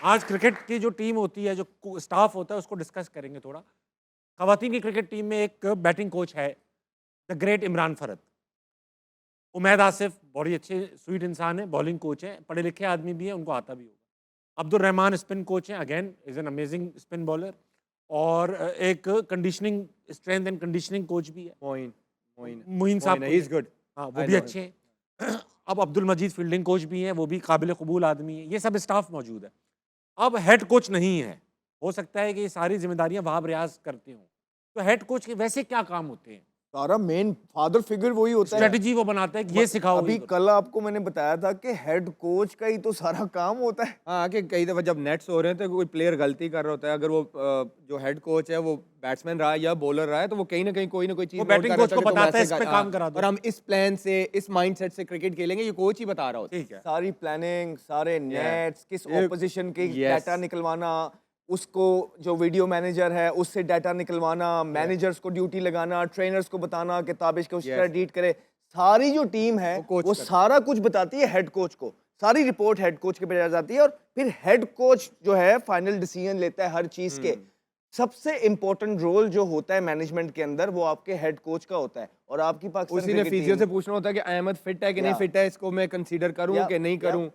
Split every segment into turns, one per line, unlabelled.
आज क्रिकेट की जो टीम होती है, जो स्टाफ होता है, उसको डिस्कस करेंगे थोड़ा। खवातीन की क्रिकेट टीम में एक बैटिंग कोच है, द ग्रेट इमरान फरद। उमैद आसिफ बड़ी अच्छे स्वीट इंसान है, बॉलिंग कोच है, पढ़े लिखे आदमी भी है, उनको आता भी होगा। अब्दुल रहमान स्पिन कोच हैं, again is an amazing spin bowler. और एक conditioning, strength and conditioning coach भी है,
मोइन मोइन
मोइन साहब
मोइन
कोई
ही
है।
Is good.
हाँ, वो
आई
भी
नो
अच्छे हैं। अब अब्दुल मजीद फील्डिंग कोच भी हैं, वो भी काबिल कबूल आदमी है। ये सब स्टाफ मौजूद है। अब हेड कोच नहीं है, हो सकता है कि ये सारी जिम्मेदारियां वहाब रियाज करते हों। तो हेड कोच के वैसे क्या काम होते हैं?
सारा मेन फादर फिगर वही होता है।
स्ट्रेटजी वो बनाता है कि ये सिखाओ,
अभी
ये करो।
कल आपको मैंने बताया था कि हेड कोच का ही तो सारा काम होता है।
हाँ, कि कई दफ़ा जब नेट्स हो रहे हैं तो कोई प्लेयर गलती कर रहा होता है, अगर वो जो हेड कोच है वो बैट्समैन रहा है या बॉलर रहा है, तो वो कहीं ना कहीं कोई ना कोई चीज़
वो
नोट
बैटिंग
कर
कोच
रहा
को
होता है कि
बताता है,
तुम
इस पे
ऐसे
काम करा दो।
और हम इस प्लान से, इस माइंडसेट से क्रिकेट खेलेंगे, ये कोच ही बता रहा होता है।
ठीक है।
सारी प्लानिंग, सारे नेट्स, किस
ये-
ऑपोजिशन के
Yes.
डाटा निकलवाना, उसको जो वीडियो मैनेजर है उससे डाटा निकलवाना, मैनेजर्स को ड्यूटी लगाना, ट्रेनर्स को बताना कि ताबिश को उस तरह ट्रीट करे। सारी जो टीम है
वो कोच
वो
करता है।
सारा कुछ बताती है हेड कोच को। सारी रिपोर्ट हेड कोच के भेजा जाती है और फिर हेड कोच जो है फाइनल डिसीजन लेता है हर चीज के। सबसे इंपॉर्टेंट रोल जो होता है मैनेजमेंट के अंदर वो आपके हेड कोच का होता है। और आपकी पाकिस्तान
उसी ने
क्रिकेट
फिजियो से
टीम,
पूछना होता है कि अहमद फिट है कि नहीं
या-
फिट है, इसको मैं कंसीडर करूं
या-
कि नहीं
या-
करूं,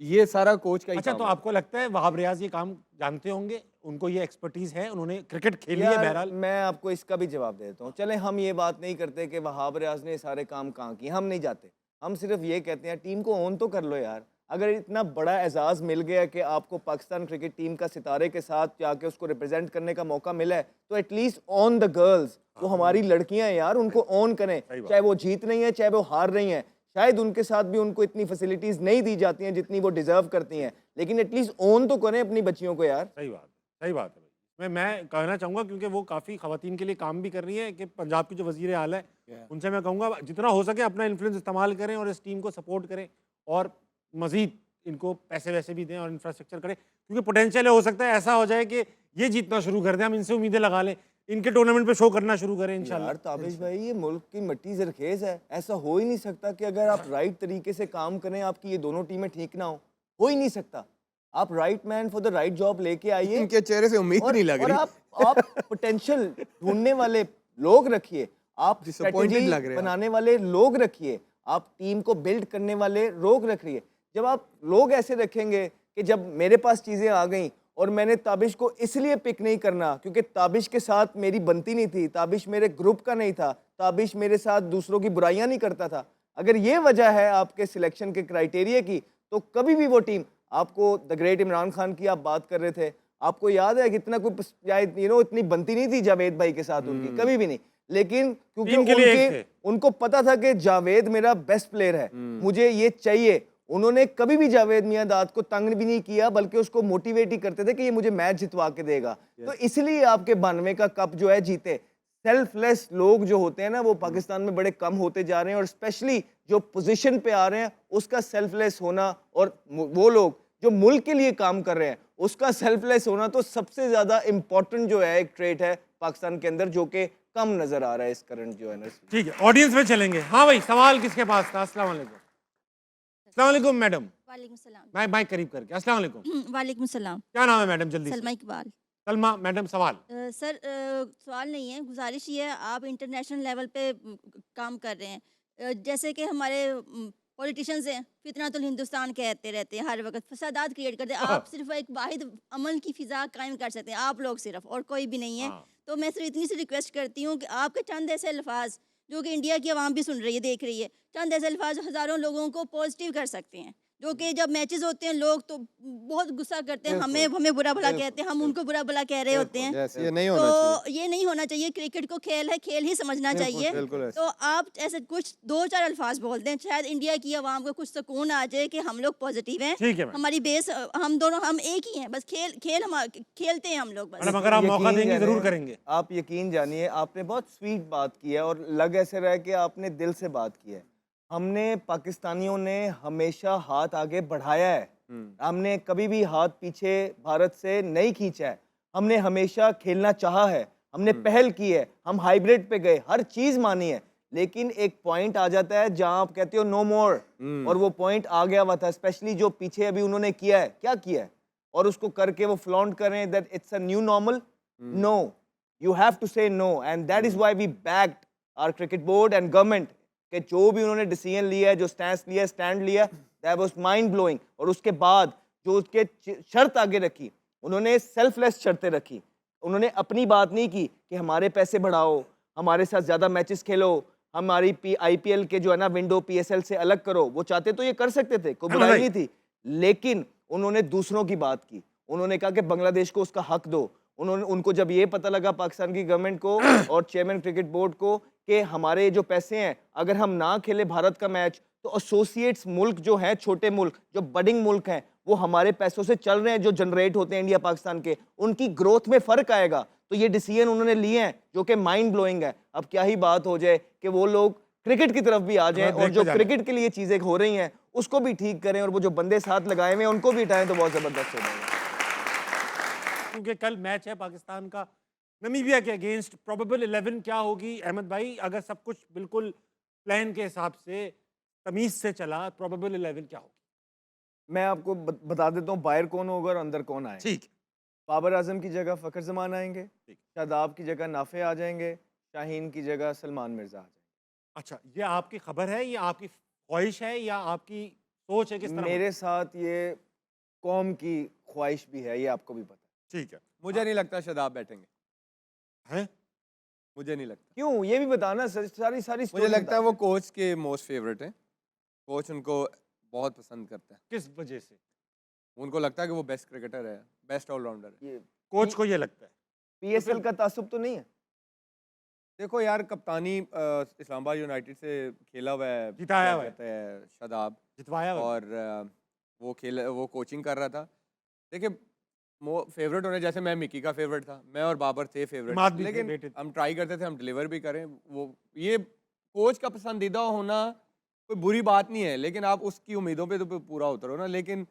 ये सारा कोच का ही
अच्छा,
काम
तो
होता है।
आपको लगता है वहाब रियाज ये काम जानते होंगे, उनको ये एक्सपर्टीज है, उन्होंने क्रिकेट खेली है
यार
बहरहाल?
मैं आपको इसका भी जवाब देता हूँ। चले हम ये बात नहीं करते कि वहाब रियाज ने सारे काम कहाँ किए, हम नहीं जाते। हम सिर्फ ये कहते हैं टीम को ऑन तो कर लो यार। अगर इतना बड़ा एजाज़ मिल गया कि आपको पाकिस्तान क्रिकेट टीम का सितारे के साथ जाके उसको रिप्रेजेंट करने का मौका मिला है, तो एटलीस्ट ऑन द गर्ल्स, वो हमारी लड़कियां हैं यार, उनको ऑन करें।
सही बात।
चाहे वो जीत रही हैं, चाहे वो हार रही हैं। शायद उनके साथ भी उनको इतनी फैसिलिटीज़ नहीं दी जाती हैं जितनी वो डिजर्व करती हैं, लेकिन एटलीस्ट ऑन तो करें अपनी बच्चियों को यार।
सही बात है, सही बात है भाई। मैं कहना चाहूँगा, क्योंकि वो काफ़ी खवातीन के लिए काम भी कर रही है, कि पंजाब की जो वज़ीर आला है, उनसे मैं कहूँगा जितना हो सके अपना इन्फ्लुएंस इस्तेमाल करें और इस टीम को सपोर्ट करें, और मज़ीद इनको पैसे वैसे भी दें और इंफ्रास्ट्रक्चर करें, क्योंकि पोटेंशियल हो सकता है ऐसा हो जाए कि ये जीतना शुरू कर दें, हम इनसे उम्मीदें लगा लें, इनके टूर्नामेंट पे शो करना शुरू करें इंशाल्लाह।
यार ताबिश भाई, ये मुल्क की मिट्टी जरखेज है। ऐसा हो ही नहीं सकता कि अगर आप राइट तरीके से काम करें आपकी ये दोनों टीमें ठीक ना हो ही नहीं सकता। आप right man for the right job लेके आइए
इनके चेहरे से उम्मीद नहीं लग
और
रही।
आप पोटेंशियल ढूंढने वाले लोग रखिए, आप
Disappointed
स्ट्रेटजी
लग रहे हैं आप।
बनाने वाले लोग रखिए, आप टीम को बिल्ड करने वाले लोग रखिए। जब आप लोग ऐसे रखेंगे कि जब मेरे पास चीज़ें आ गई और मैंने ताबिश को इसलिए पिक नहीं करना क्योंकि ताबिश के साथ मेरी बनती नहीं थी, ताबिश मेरे ग्रुप का नहीं था, ताबिश मेरे साथ दूसरों की बुराइयां नहीं करता था, अगर ये वजह है आपके सिलेक्शन के क्राइटेरिया की, तो कभी भी वो टीम आपको, द ग्रेट इमरान खान की आप बात कर रहे थे, आपको याद है कितना कोई इतनी बनती नहीं थी जावेद भाई के साथ उनकी, कभी भी नहीं। लेकिन क्योंकि
टीम के लिए एक थे।
उनको पता था कि जावेद मेरा बेस्ट प्लेयर है, मुझे ये चाहिए, उन्होंने कभी भी जावेद मियां दाद को तंग भी नहीं किया, बल्कि उसको मोटिवेट ही करते थे कि ये मुझे मैच जितवा के देगा। तो इसलिए आपके 92 का कप जो है जीते। सेल्फलेस लोग जो होते हैं ना, वो पाकिस्तान में बड़े कम होते जा रहे हैं, और स्पेशली जो पोजीशन पे आ रहे हैं उसका सेल्फलेस होना, और वो लोग जो मुल्क के लिए काम कर रहे हैं उसका सेल्फलेस होना, तो सबसे ज्यादा इंपॉर्टेंट जो है एक ट्रेट है पाकिस्तान के अंदर, जो कि कम नजर आ रहा है इस करंट जो है ना।
ठीक है, ऑडियंस में चलेंगे। हाँ भाई, सवाल किसके पास था? अस्सलाम वालेकुम। अस्सलाम वालेकुम मैडम।
वालेकुम सलाम।
माइक करीब करके। अस्सलाम वालेकुम।
वालेकुम सलाम।
क्या नाम है मैडम? जल्दी से।
सलमा इकबाल।
सलमा मैडम, सवाल।
सर, सवाल नहीं है, गुजारिश ये है, आप इंटरनेशनल लेवल पे काम कर रहे हैं। जैसे कि हमारे पॉलिटिशियंस हैं, फितनातुल हिंदुस्तान कहते रहते हैं, हर वक्त फसादात क्रिएट करते हैं। आप सिर्फ एक वाहिद अमन की फ़िज़ा कायम कर सकते हैं, आप लोग सिर्फ, और कोई भी नहीं है।
हाँ।
तो मैं सिर्फ इतनी सी रिक्वेस्ट करती हूँ कि आपके चंद ऐसे अल्फाज जो कि इंडिया की आवाम भी सुन रही है, देख रही है, चंद ऐसे अल्फाज हज़ारों लोगों को पॉजिटिव कर सकते हैं। जो कि जब मैचेस होते हैं लोग तो बहुत गुस्सा करते हैं, हमें बुरा भला कहते हैं, हम उनको बुरा भला कह रहे होते हैं।
Yes, ये नहीं होना चाहिए।
तो ये नहीं होना चाहिए। क्रिकेट को खेल है, खेल ही समझना चाहिए।
बिल्कुल ऐसे।
तो आप ऐसे कुछ 2-4 अल्फाज बोल दें, शायद इंडिया की आवाम को कुछ सुकून आ जाए कि हम लोग पॉजिटिव हैं।
ठीक है मैडम।
हमारी बेस, हम दोनों, हम एक ही हैं, बस खेलते हैं हम लोग बस।
मैडम, अगर आप मौका
यकीन
देंगे जरूर
जानिए,
करेंगे।
आप यकीन जानिए, आपने बहुत स्वीट बात की है और लग ऐसे रहा है कि आपने दिल से बात की है। हमने पाकिस्तानियों ने हमेशा हाथ आगे बढ़ाया है, हमने कभी भी हाथ पीछे भारत से नहीं खींचा है। हमने हमेशा खेलना चाहा है, हमने पहल की है, हम हाइब्रिड पे गए, हर चीज़ मानी है। लेकिन एक पॉइंट आ जाता है जहां आप कहते हो नो मोर, और वो पॉइंट आ गया हुआ था। स्पेशली जो पीछे अभी उन्होंने किया है, क्या किया है, और उसको करके वो फ्लॉन्ट करें that it's a new normal, no, you have to say no, and that is why we backed our cricket board and government कि जो भी उन्होंने डिसीजन लिया है, जो स्टैंड लिया, दैट वाज माइंड ब्लोइंग। और उसके बाद जो उसके शर्त आगे रखी, उन्होंने सेल्फलेस शर्तें रखी, उन्होंने अपनी बात नहीं की कि हमारे पैसे बढ़ाओ, हमारे साथ ज़्यादा मैचेस खेलो, हमारी आईपीएल के जो है ना विंडो पीएसएल से अलग करो। वो चाहते तो ये कर सकते थे, कोई बुराई नहीं थी, लेकिन उन्होंने दूसरों की बात की। उन्होंने कहा कि बांग्लादेश को उसका हक दो। उन्होंने उनको जब ये पता लगा पाकिस्तान की गवर्नमेंट को और चेयरमैन क्रिकेट बोर्ड को कि हमारे जो पैसे हैं, अगर हम ना खेले भारत का मैच तो एसोसिएट्स मुल्क जो हैं, छोटे मुल्क जो बडिंग मुल्क हैं, वो हमारे पैसों से चल रहे हैं, जो जनरेट होते हैं इंडिया पाकिस्तान के, उनकी ग्रोथ में फ़र्क आएगा। तो ये डिसीजन उन्होंने लिए हैं जो कि माइंड ब्लोइंग है। अब क्या ही बात हो जाए कि वो लोग क्रिकेट की तरफ भी आ जाएं और जो क्रिकेट के लिए चीज़ें हो रही हैं उसको भी ठीक करें, और वो जो बंदे साथ लगाए हुए हैं उनको भी हटाएं, तो बहुत ज़बरदस्त हो जाएगा।
क्योंकि कल मैच है पाकिस्तान का नमीबिया के अगेंस्ट। प्रोबेबल 11 क्या होगी अहमद भाई, अगर सब कुछ बिल्कुल प्लान के हिसाब से तमीज से चला, प्रोबेबल 11 क्या होगी?
मैं आपको बता देता हूँ बाहर कौन होगा और अंदर कौन आए।
ठीक।
बाबर आजम की जगह फ़खर जमान आएंगे,
ठीक।
शादाब की जगह नाफे आ जाएंगे, शाहीन की जगह सलमान मिर्जा आ जाएंगे।
अच्छा, ये आपकी खबर है या आपकी ख्वाहिश है या आपकी सोच है, किस तरह?
मेरे साथ ये कौम की ख्वाहिश भी है, ये आपको भी पता है।
ठीक है।
मुझे नहीं लगता शादाब बैठेंगे,
हैं?
मुझे नहीं लगता।
क्यों, ये भी बताना, सारी सारी
मुझे
story
लगता है
बता
वो
दे।
कोच के मोस्ट फेवरेट हैं, कोच उनको बहुत पसंद करता है,
किस वजह से?
उनको लगता है कि वो बेस्ट क्रिकेटर है, बेस्ट ऑलराउंडर है।
ये
कोच को ये लगता है।
पीएसएल का तासुब तो नहीं है?
देखो यार, कप्तानी इस्लामाबाद यूनाइटेड से खेला हुआ है,
जिताया
क्या
हुआ है।
कहते हैं, शादाब,
जितवाया हुआ है।
और वो कोचिंग कर रहा था। देखिए, फेवरेट होने, जैसे मैं मिकी का फेवरेट था, मैं और बाबर थे
इमाद भी
फेवरेट,
थे,
लेकिन
बेटे थे।
हम ट्राई करते थे हम डिलीवर भी करें। वो ये कोच का पसंदीदा होना कोई बुरी बात नहीं है, लेकिन आप उसकी उम्मीदों पे तो पूरा उतरो ना। लेकिन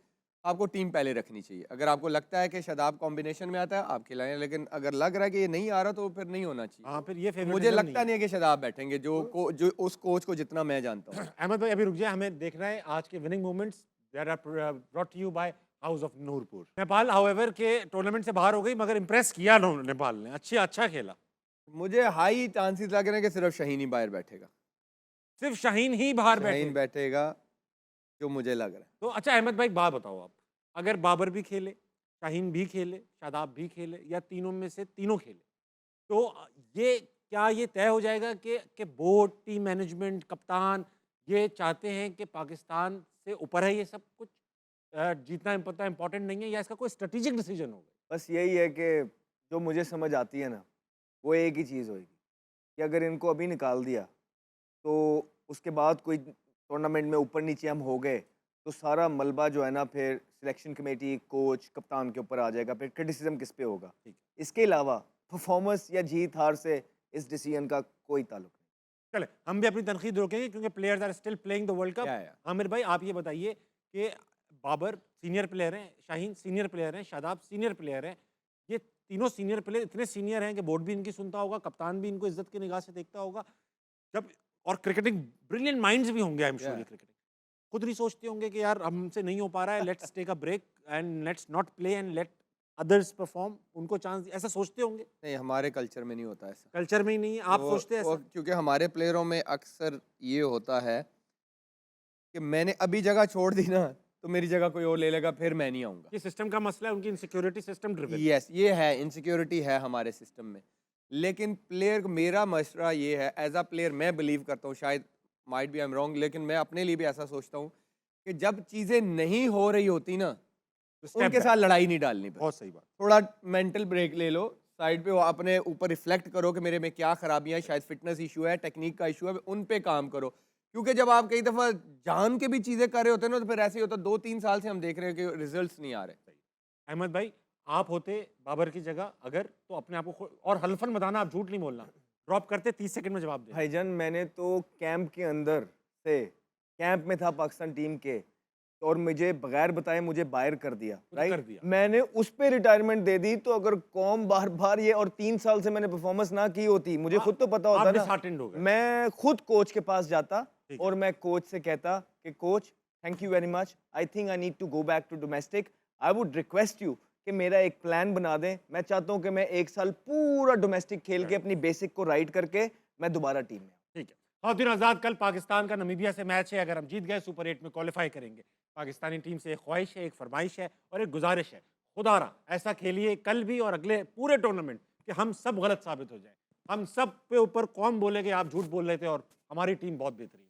आपको टीम पहले रखनी चाहिए। अगर आपको लगता है कि शादाब कॉम्बिनेशन में आता है, आप खिलाएं, लेकिन अगर लग रहा है कि ये नहीं आ रहा तो फिर नहीं होना चाहिए।
हाँ, फिर ये
तो
फेवरेट
मुझे लगता नहीं है कि शादाब बैठेंगे, जो उस कोच को जितना मैं जानता हूँ।
अहमद भाई अभी रुक जाए, हमें देखना है आज के winning moments that are brought to you by house of Noorpur. Nepal however के टूर्नामेंट से बाहर हो गई, मगर इंप्रेस किया नेपाल ने, अच्छा खेला।
मुझे हाई चांसेस लग रहे हैं कि सिर्फ शाहीन ही बाहर बैठेगा,
सिर्फ शाहीन ही बाहर
शाहीन
बैठे।
बैठेगा, जो मुझे लग रहा है।
तो अच्छा अहमद भाई, एक बात बताओ आप, अगर बाबर भी खेले, शाहीन भी खेले, शादाब भी खेले, या तीनों में से तीनों खेले, तो ये क्या ये तय हो जाएगा कि बोर्ड, टीम मैनेजमेंट, कप्तान ये चाहते हैं कि पाकिस्तान से ऊपर है ये सब कुछ, जीतना पता इम्पोर्टेंट नहीं है, या इसका कोई स्ट्रेटेजिक डिसीजन होगा?
बस यही है कि जो मुझे समझ आती है ना, वो एक ही चीज़ होगी कि अगर इनको अभी निकाल दिया तो उसके बाद कोई टूर्नामेंट में ऊपर नीचे हम हो गए तो सारा मलबा जो है ना फिर सिलेक्शन कमेटी, कोच, कप्तान के ऊपर आ जाएगा, फिर क्रिटिसिज्म किस पे होगा। इसके अलावा परफॉर्मेंस या जीत हार से इस डिसीजन का कोई ताल्लुक नहीं।
चले, हम भी अपनी तनकीद रोकेंगे क्योंकि players are still playing the world cup.
Yeah.
Aamir भाई आप ये बताइए कि बाबर सीनियर प्लेयर हैं, शाहीन सीनियर प्लेयर हैं, शादाब सीनियर प्लेयर हैं, ये तीनों सीनियर प्लेयर इतने सीनियर हैं कि बोर्ड भी इनकी सुनता होगा, कप्तान भी इनको इज्जत की निगाह से देखता होगा, जब और क्रिकेटिंग ब्रिलियंट माइंड्स भी होंगे, आई एम श्योर। क्रिकेटिंग खुद नहीं सोचते होंगे कि यार हमसे नहीं हो पा रहा है, let's take a break and let's not play and let others perform, उनको चांस, ऐसा सोचते होंगे?
नहीं, हमारे कल्चर में नहीं होता ऐसा।
कल्चर में ही नहीं है, आप सोचते हैं ऐसा?
क्योंकि हमारे प्लेयरों में अक्सर ये होता है कि मैंने अभी जगह छोड़ दी ना तो मेरी जगह कोई और ले लेगा, फिर मैं नहीं आऊँगा।
ये सिस्टम का मसला है, उनकी इनसिक्योरिटी सिस्टम ड्रिवन।
यस, ये है, इनसिक्योरिटी है हमारे सिस्टम में। लेकिन प्लेयर को, मेरा मसला ये है, एज अ प्लेयर मैं बिलीव करता हूँ, शायद might be I am wrong, लेकिन मैं अपने लिए भी ऐसा सोचता हूँ कि जब चीज़ें नहीं हो रही होती ना, उनके साथ लड़ाई नहीं डालनी पड़ती।
बहुत सही बात।
थोड़ा मेंटल ब्रेक ले लो, साइड पे वो अपने ऊपर रिफ्लेक्ट करो कि मेरे में क्या खराबियां हैं, शायद फिटनेस इशू है, टेक्निक का इशू है, उन पे काम करो। क्योंकि जब आप कई दफ़ा जान के भी चीज़ें कर रहे होते हैं ना, तो फिर ऐसे ही होता है। 2-3 साल से हम देख रहे हैं कि रिजल्ट्स नहीं आ रहे।
अहमद भाई आप होते बाबर की जगह अगर, तो अपने आप को और हल्फन बताना, आप झूठ नहीं बोलना, ड्रॉप करते 30 सेकंड में जवाब दे।
भाईजान मैंने तो कैंप के अंदर से, कैंप में था पाकिस्तान टीम के, और मुझे बगैर बताए मुझे बाहर कर दिया,
कर
राइट?
दिया।
मैंने उस पे रिटायरमेंट दे दी, तो अगर कौम बार बार ये, और 3 साल से मैंने परफॉर्मेंस ना की होती, मुझे खुद तो पता होता
आप
ना,
disheartened हो गए।
मैं खुद कोच के पास जाता
ठीक
और मैं कोच से कहता कि coach thank you very much, I think I need to go back to domestic, I would request you कि मेरा एक प्लान बना दें। मैं चाहता हूं कि मैं 1 साल पूरा डोमेस्टिक खेल के अपनी बेसिक को राइट करके मैं दोबारा टीम में आऊं।
ठीक है। खातिन आज़ाद, कल पाकिस्तान का नामीबिया से मैच है। अगर हम जीत गए सुपर 8 में क्वालिफाई करेंगे। पाकिस्तानी टीम से एक ख्वाहिश है, एक फरमाइश है और एक गुजारिश है, खुदारा ऐसा खेलिए कल भी और अगले पूरे टूर्नामेंट कि हम सब गलत साबित हो जाए। हम सब पे ऊपर कौन बोले कि आप झूठ बोल रहे थे और हमारी टीम बहुत बेहतरीन।